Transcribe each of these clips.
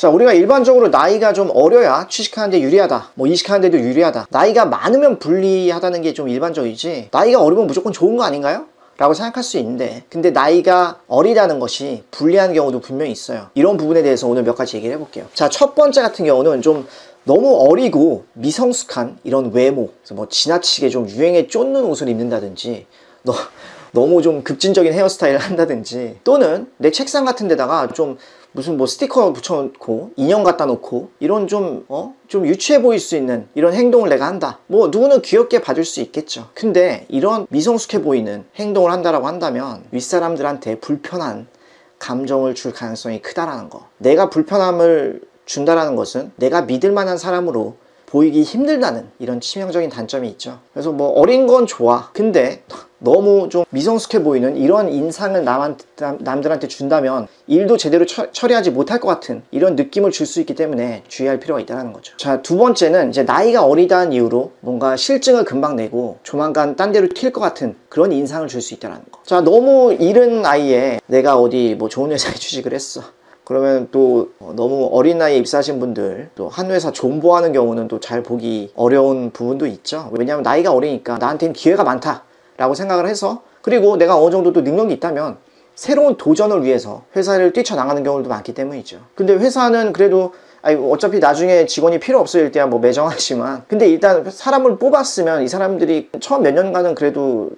자, 우리가 일반적으로 나이가 좀 어려야 취직하는데 유리하다, 뭐 이직하는데도 유리하다, 나이가 많으면 불리하다는 게 좀 일반적이지, 나이가 어리면 무조건 좋은 거 아닌가요? 라고 생각할 수 있는데, 근데 나이가 어리다는 것이 불리한 경우도 분명히 있어요. 이런 부분에 대해서 오늘 몇 가지 얘기를 해볼게요. 자, 첫 번째 같은 경우는 좀 너무 어리고 미성숙한 이런 외모, 그래서 뭐 지나치게 좀 유행에 쫓는 옷을 입는다든지, 너무 좀 급진적인 헤어스타일을 한다든지, 또는 내 책상 같은 데다가 좀 무슨 뭐 스티커 붙여놓고 인형 갖다 놓고 이런 좀 유치해 보일 수 있는 이런 행동을 내가 한다, 뭐 누구는 귀엽게 봐줄 수 있겠죠. 근데 이런 미성숙해 보이는 행동을 한다라고 한다면 윗사람들한테 불편한 감정을 줄 가능성이 크다라는 거. 내가 불편함을 준다라는 것은 내가 믿을 만한 사람으로 보이기 힘들다는 이런 치명적인 단점이 있죠. 그래서 뭐 어린 건 좋아, 근데 너무 좀 미성숙해 보이는 이런 인상을 남들한테 준다면 일도 제대로 처리하지 못할 것 같은 이런 느낌을 줄 수 있기 때문에 주의할 필요가 있다는 거죠. 자, 두 번째는 이제 나이가 어리다는 이유로 뭔가 실증을 금방 내고 조만간 딴 데로 튈 것 같은 그런 인상을 줄 수 있다는 거. 자, 너무 이른 나이에 내가 어디 뭐 좋은 회사에 취직을 했어, 그러면 또 너무 어린 나이에 입사하신 분들, 또 한 회사 존버하는 경우는 또 잘 보기 어려운 부분도 있죠. 왜냐하면 나이가 어리니까 나한테는 기회가 많다 라고 생각을 해서, 그리고 내가 어느 정도 또 능력이 있다면 새로운 도전을 위해서 회사를 뛰쳐나가는 경우도 많기 때문이죠. 근데 회사는 그래도 어차피 나중에 직원이 필요 없을 때야 뭐 매정하지만, 근데 일단 사람을 뽑았으면 이 사람들이 처음 몇 년간은 그래도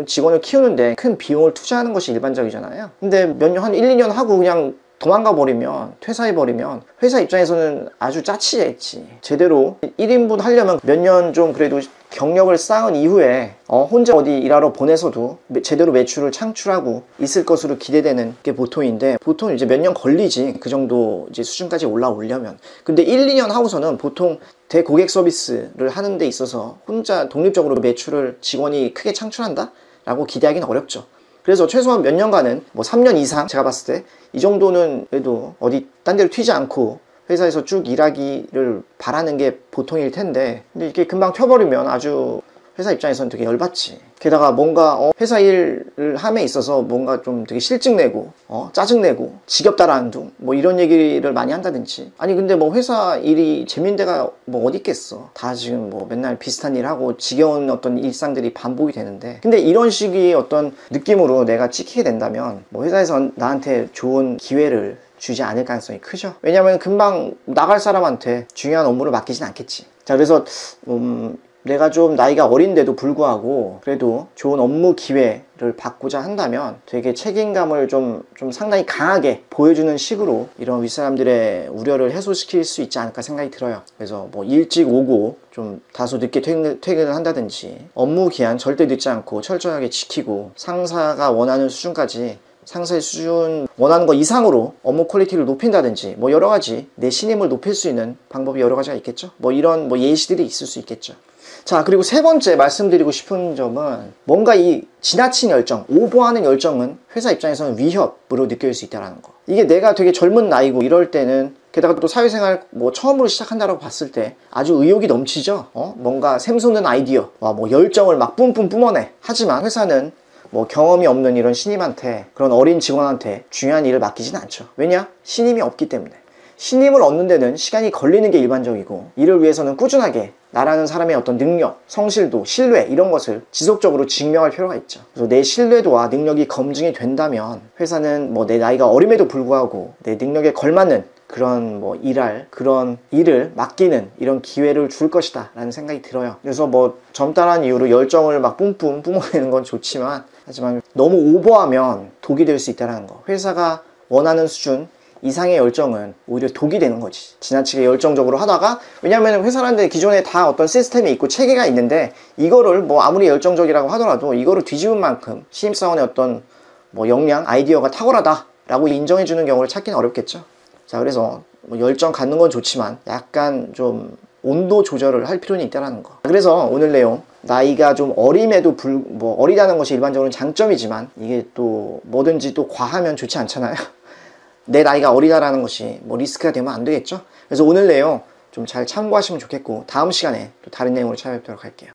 직원을 키우는데 큰 비용을 투자하는 것이 일반적이잖아요. 근데 몇 년, 한 1, 2년 하고 그냥 도망가 버리면, 퇴사해 버리면 회사 입장에서는 아주 짜치겠지. 제대로 1인분 하려면 몇 년 좀 그래도 경력을 쌓은 이후에 혼자 어디 일하러 보내서도 제대로 매출을 창출하고 있을 것으로 기대되는 게 보통인데, 보통 이제 몇 년 걸리지 그 정도 이제 수준까지 올라오려면. 근데 1, 2년 하고서는 보통 대고객 서비스를 하는 데 있어서 혼자 독립적으로 매출을 직원이 크게 창출한다? 라고 기대하기는 어렵죠. 그래서 최소한 몇 년간은 뭐 3년 이상 제가 봤을 때 이 정도는 그래도 어디 딴 데로 튀지 않고 회사에서 쭉 일하기를 바라는 게 보통일 텐데, 근데 이렇게 금방 튀어버리면 아주 회사 입장에서는 되게 열받지. 게다가 뭔가 회사 일을 함에 있어서 뭔가 좀 되게 실증내고 짜증내고 지겹다라는 둥 뭐 이런 얘기를 많이 한다든지, 아니 근데 뭐 회사 일이 재밌는 데가 뭐 어디 있겠어. 다 지금 뭐 맨날 비슷한 일 하고 지겨운 어떤 일상들이 반복이 되는데, 근데 이런 식의 어떤 느낌으로 내가 찍히게 된다면 뭐 회사에서 나한테 좋은 기회를 주지 않을 가능성이 크죠. 왜냐면 금방 나갈 사람한테 중요한 업무를 맡기진 않겠지. 자, 그래서 내가 좀 나이가 어린데도 불구하고 그래도 좋은 업무 기회를 받고자 한다면 되게 책임감을 좀 상당히 강하게 보여주는 식으로 이런 윗사람들의 우려를 해소시킬 수 있지 않을까 생각이 들어요. 그래서 뭐 일찍 오고 좀 다소 늦게 퇴근을 한다든지, 업무 기한 절대 늦지 않고 철저하게 지키고, 상사가 원하는 수준까지, 상사의 수준 원하는 거 이상으로 업무 퀄리티를 높인다든지, 뭐 여러 가지 내 신임을 높일 수 있는 방법이 여러 가지가 있겠죠. 뭐 이런 뭐 예시들이 있을 수 있겠죠. 자, 그리고 세 번째 말씀드리고 싶은 점은, 뭔가 이 지나친 열정, 오버하는 열정은 회사 입장에서는 위협으로 느껴질 수 있다는 거. 이게 내가 되게 젊은 나이고 이럴 때는, 게다가 또 사회생활 뭐 처음으로 시작한다라고 봤을 때 아주 의욕이 넘치죠. 뭔가 샘솟는 아이디어, 뭐 열정을 막 뿜뿜 뿜어내. 하지만 회사는 뭐 경험이 없는 이런 신임한테, 그런 어린 직원한테 중요한 일을 맡기진 않죠. 왜냐? 신임이 없기 때문에. 신임을 얻는 데는 시간이 걸리는 게 일반적이고, 이를 위해서는 꾸준하게 나라는 사람의 어떤 능력, 성실도, 신뢰 이런 것을 지속적으로 증명할 필요가 있죠. 그래서 내 신뢰도와 능력이 검증이 된다면 회사는 뭐 내 나이가 어림에도 불구하고 내 능력에 걸맞는 그런 뭐 그런 일을 맡기는 이런 기회를 줄 것이다 라는 생각이 들어요. 그래서 뭐 젊다라는 이유로 열정을 막 뿜뿜 뿜어내는 건 좋지만, 하지만 너무 오버하면 독이 될 수 있다는 거. 회사가 원하는 수준 이상의 열정은 오히려 독이 되는 거지. 지나치게 열정적으로 하다가, 왜냐하면 회사라는 데 기존에 다 어떤 시스템이 있고 체계가 있는데, 이거를 뭐 아무리 열정적이라고 하더라도 이거를 뒤집은 만큼 신입사원의 어떤 뭐 역량, 아이디어가 탁월하다 라고 인정해주는 경우를 찾기는 어렵겠죠. 자, 그래서 뭐 열정 갖는 건 좋지만 약간 좀 온도 조절을 할 필요는 있다는 거. 그래서 오늘 내용, 나이가 좀 어림에도 어리다는 것이 일반적으로 장점이지만, 이게 또 뭐든지 또 과하면 좋지 않잖아요. 내 나이가 어리다라는 것이 뭐 리스크가 되면 안 되겠죠. 그래서 오늘 내용 좀 잘 참고하시면 좋겠고, 다음 시간에 또 다른 내용으로 찾아뵙도록 할게요.